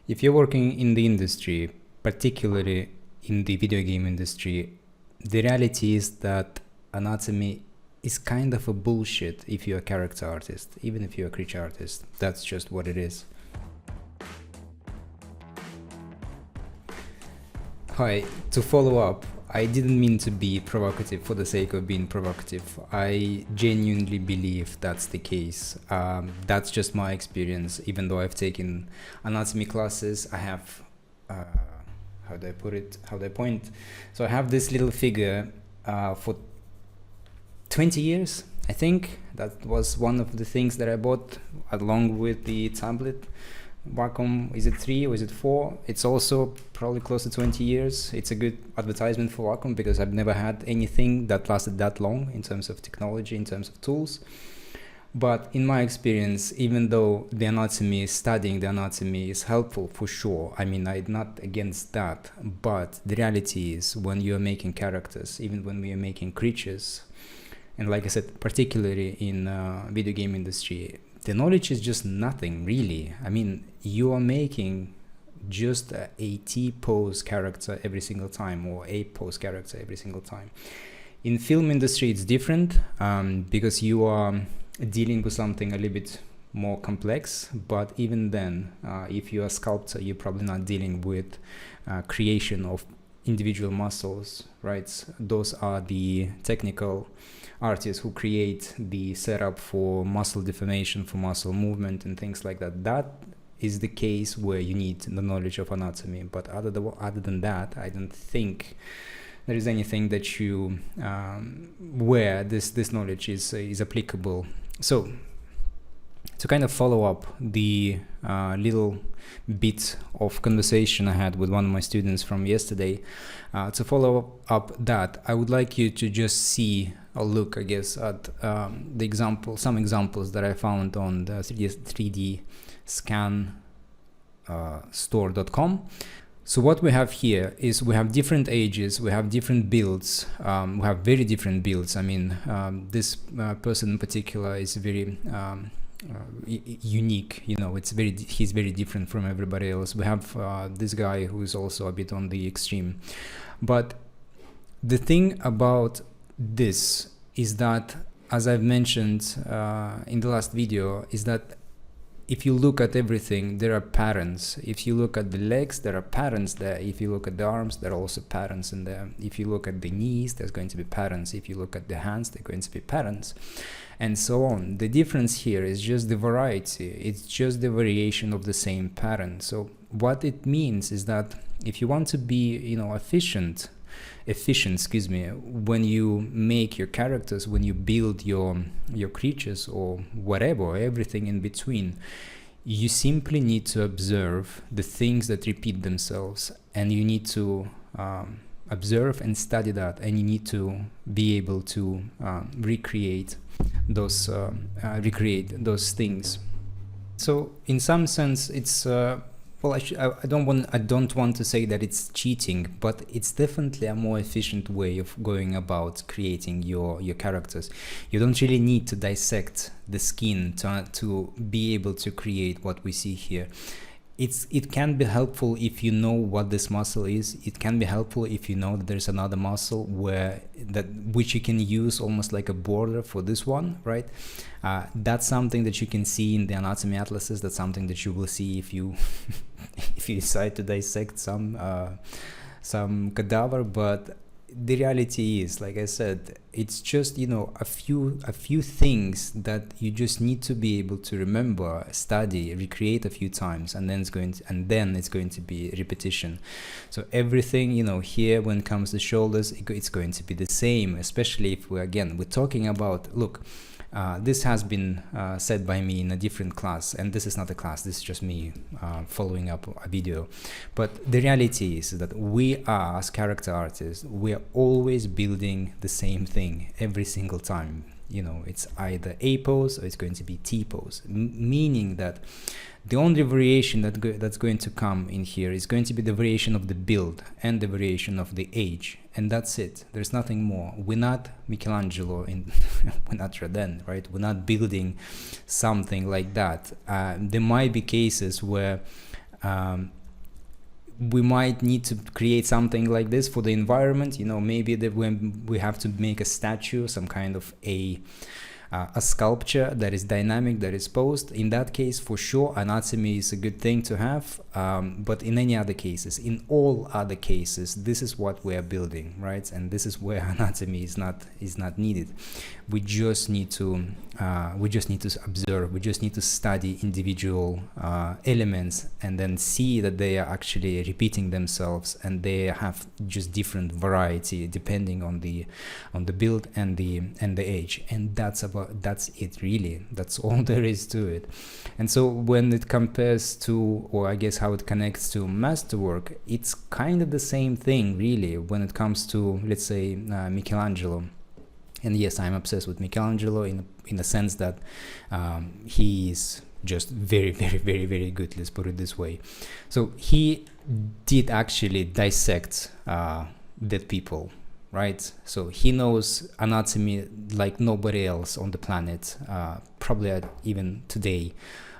If you're working in the industry, particularly in the video game industry, the reality is that anatomy is kind of a bullshit if you're a character artist, even if you're a creature artist. That's just what it is. Hi, to follow up, I didn't mean to be provocative for the sake of being provocative. I genuinely believe that's the case. That's just my experience. Even though I've taken anatomy classes, I have, how do I point? So I have this little figure for 20 years, I think. That was one of the things that I bought along with the tablet. Wacom, is it 3 or is it 4? It's also probably close to 20 years. It's a good advertisement for Wacom because I've never had anything that lasted that long in terms of technology, in terms of tools. But in my experience, even though studying the anatomy is helpful for sure, I mean, I'm not against that, but the reality is when you're making characters, even when we are making creatures, and like I said, particularly in video game industry, the knowledge is just nothing really. I mean, you are making just a T-pose character every single time, or a pose character every single time. In film industry, it's different because you are dealing with something a little bit more complex. But even then, if you're a sculptor, you're probably not dealing with creation of individual muscles, right? Those are the technical artists who create the setup for muscle deformation, for muscle movement and things like that. That is the case where you need the knowledge of anatomy. But other than that, I don't think there is anything that you where this knowledge is applicable. So to kind of follow up the little bit of conversation I had with one of my students from yesterday, to follow up that, I would like you to just see or look, I guess, at some examples that I found on the 3D scan store.com. So what we have here is we have different ages, we have different builds, we have very different builds. I mean, this person in particular is very unique, you know, he's very different from everybody else. We have this guy who is also a bit on the extreme. But the thing about this is that, as I've mentioned in the last video, is that if you look at everything, there are patterns. If you look at the legs, there are patterns there. If you look at the arms, there are also patterns in there. If you look at the knees, there's going to be patterns. If you look at the hands, there are going to be patterns, and so on. The difference here is just the variety. It's just the variation of the same pattern. So what it means is that if you want to be, you know, efficient, when you make your characters, when you build your creatures or whatever, everything in between, you simply need to observe the things that repeat themselves, and you need to observe and study that, and you need to be able to recreate those things. So in some sense, it's well, I don't want to say that it's cheating, but it's definitely a more efficient way of going about creating your characters. You don't really need to dissect the skin to be able to create what we see here. It can be helpful if you know what this muscle is. It can be helpful if you know that there's another muscle which you can use almost like a border for this one, right? That's something that you can see in the anatomy atlases. That's something that you will see if you if you decide to dissect some cadaver. But the reality is, like I said, it's just, you know, a few things that you just need to be able to remember, study, recreate a few times, and then it's going to be repetition. So everything, you know, here when it comes to shoulders, it's going to be the same, especially if we're talking about, look, this has been said by me in a different class, and this is not a class, this is just me following up a video. But the reality is that we are, as character artists, we are always building the same thing every single time. You know, it's either A pose or it's going to be T pose, meaning that the only variation that's going to come in here is going to be the variation of the build and the variation of the age, and that's it. There's nothing more. We're not Michelangelo we're not Rodin, right? We're not building something like that. There might be cases where we might need to create something like this for the environment. Maybe that when we have to make a statue, some kind of a sculpture that is dynamic, that is posed. In that case, for sure, anatomy is a good thing to have. But in any other cases, in all other cases, this is what we are building, right? And this is where anatomy is not needed. We just need to observe. We just need to study individual elements and then see that they are actually repeating themselves, and they have just different variety depending on the build and the age. And that's it really. That's all there is to it. And so when it compares to, or I guess how it connects to masterwork, it's kind of the same thing really when it comes to, let's say, Michelangelo. And yes, I'm obsessed with Michelangelo in the sense that he is just very, very, very, very good. Let's put it this way. So he did actually dissect dead people, right? So he knows anatomy like nobody else on the planet, probably even today.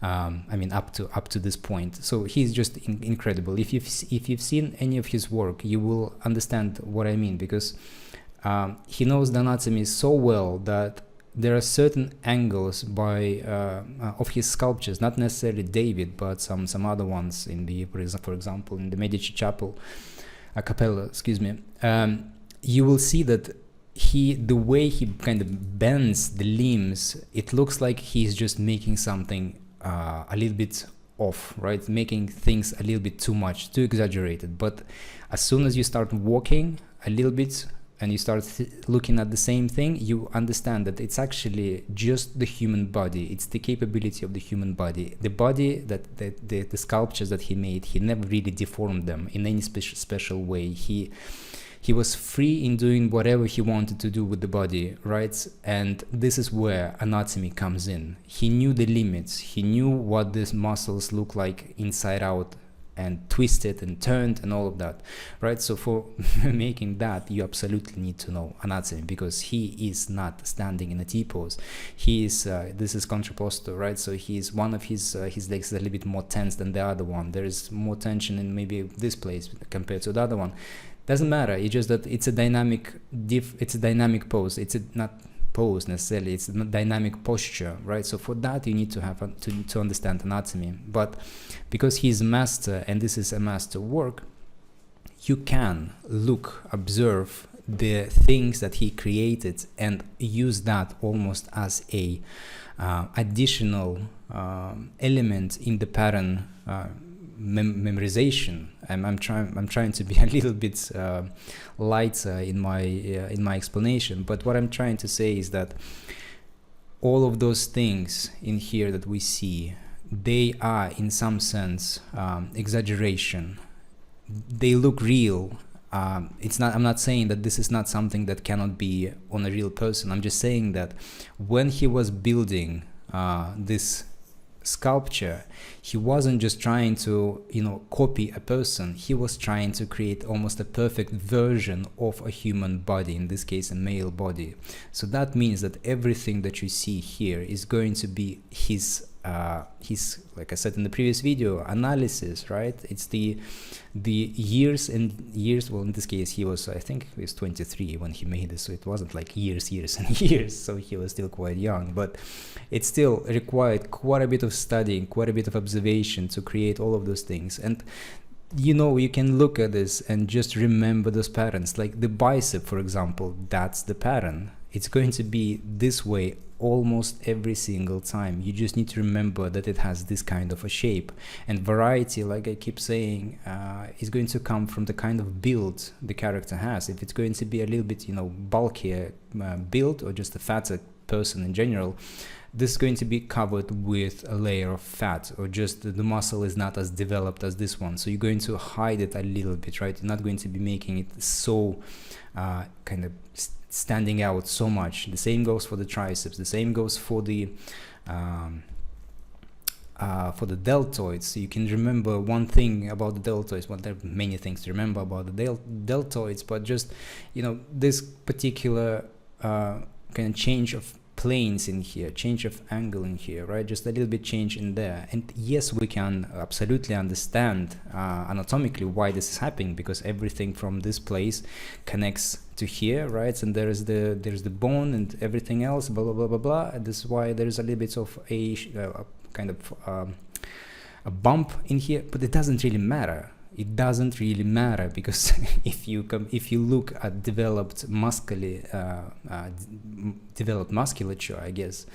Up to this point. So he's just incredible. If you've seen any of his work, you will understand what I mean, because he knows the anatomy so well that there are certain angles of his sculptures, not necessarily David, but some other ones for example, in the Medici Chapel, Capella, you will see that the way he kind of bends the limbs, it looks like he's just making something a little bit off, right? Making things a little bit too much, too exaggerated. But as soon as you start walking a little bit and you start looking at the same thing, you understand that it's actually just the human body. It's the capability of the human body. The body that the sculptures that he made, he never really deformed them in any special way. He was free in doing whatever he wanted to do with the body, right? And this is where anatomy comes in. He knew the limits. He knew what these muscles look like inside out, and twisted and turned and all of that, right? So for making that, you absolutely need to know anatomy, because he is not standing in a T-pose. He is, this is contrapposto, right? So he's one of his legs is a little bit more tense than the other one. There is more tension in maybe this place compared to the other one. Doesn't matter. It's just that it's a dynamic pose. It's not pose necessarily. It's a dynamic posture, right? So for that, you need to have to understand anatomy. But because he's a master, and this is a master work, you can observe the things that he created and use that almost as a additional element in the pattern memorization. I'm trying to be a little bit lighter in my explanation, but what I'm trying to say is that all of those things in here that we see, they are in some sense exaggeration. They look real. I'm not saying that this is not something that cannot be on a real person. I'm just saying that when he was building this sculpture, he wasn't just trying to copy a person. He was trying to create almost a perfect version of a human body, in this case a male body. So that means that everything that you see here is going to be his like I said in the previous video, analysis, right? It's the years and years. Well, in this case, I think he was 23 when he made this, so it wasn't like years and years, so he was still quite young, but it still required quite a bit of studying, quite a bit of observation to create all of those things. And you can look at this and just remember those patterns. Like the bicep, for example, that's the pattern. It's going to be this way almost every single time. You just need to remember that it has this kind of a shape. And variety, like I keep saying, is going to come from the kind of build the character has. If it's going to be a little bit, bulkier build, or just a fatter person in general, this is going to be covered with a layer of fat, or just the muscle is not as developed as this one. So you're going to hide it a little bit, right? You're not going to be making it so kind of standing out so much. The same goes for the triceps. The same goes for the deltoids. So you can remember one thing about the deltoids. Well, there are many things to remember about the deltoids, but just this particular kind of change of planes in here, change of angle in here, right? Just a little bit change in there. And yes, we can absolutely understand anatomically why this is happening, because everything from this place connects to here, right? And there's the bone and everything else, blah blah blah blah blah. And this is why there's a little bit of a kind of a bump in here, but it doesn't really matter. It doesn't really matter, because if you look at developed musculature, I guess,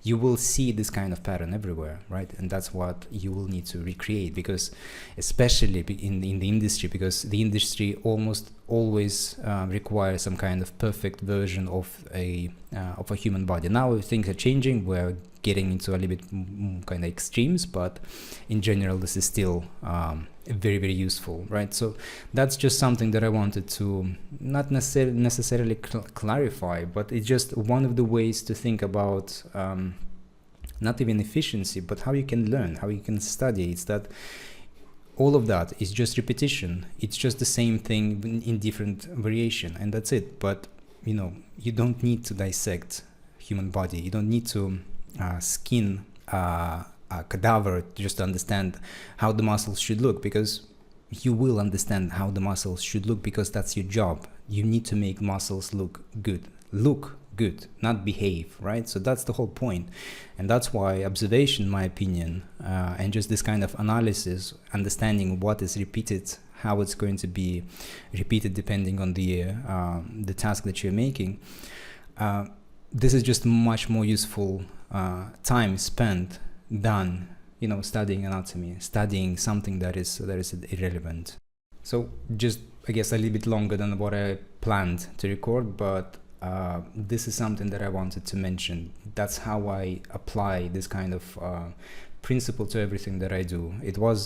you will see this kind of pattern everywhere, right? And that's what you will need to recreate, because especially in the industry, because the industry almost always requires some kind of perfect version of a human body. Now things are changing. We're getting into a little bit kind of extremes, but in general, this is still very, very useful, right? So that's just something that I wanted to not necessarily clarify, but it's just one of the ways to think about not even efficiency, but how you can learn, how you can study. It's that all of that is just repetition. It's just the same thing in different variation, and that's it. But you don't need to dissect human body. You don't need to skin a cadaver just to understand how the muscles should look, because you will understand how the muscles should look, because that's your job. You need to make muscles look good, not behave, right? So that's the whole point. And that's why observation, in my opinion, and just this kind of analysis, understanding what is repeated, how it's going to be repeated depending on the task that you're making, this is just much more useful time spent than studying anatomy, studying something that is irrelevant. So just, I guess, a little bit longer than what I planned to record, but this is something that I wanted to mention. That's how I apply this kind of principle to everything that I do.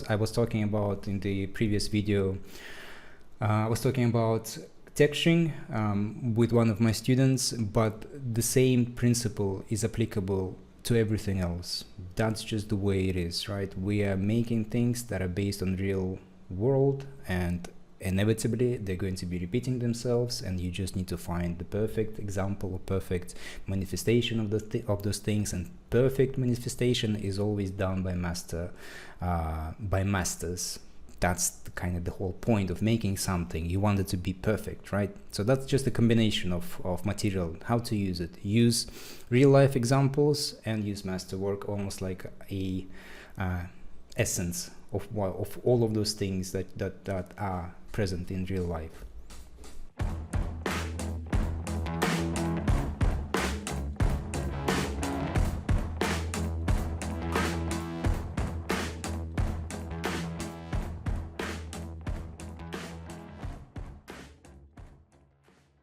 I was talking about in the previous video, I was talking about texturing with one of my students, but the same principle is applicable to everything else. That's just the way it is, right? We are making things that are based on real world, and inevitably they're going to be repeating themselves, and you just need to find the perfect example or perfect manifestation of those things. And perfect manifestation is always done by masters. That's kind of the whole point of making something. You want it to be perfect, right? So that's just a combination of material, how to use it. Use real life examples and use masterwork, almost like a essence of all of those things that are present in real life.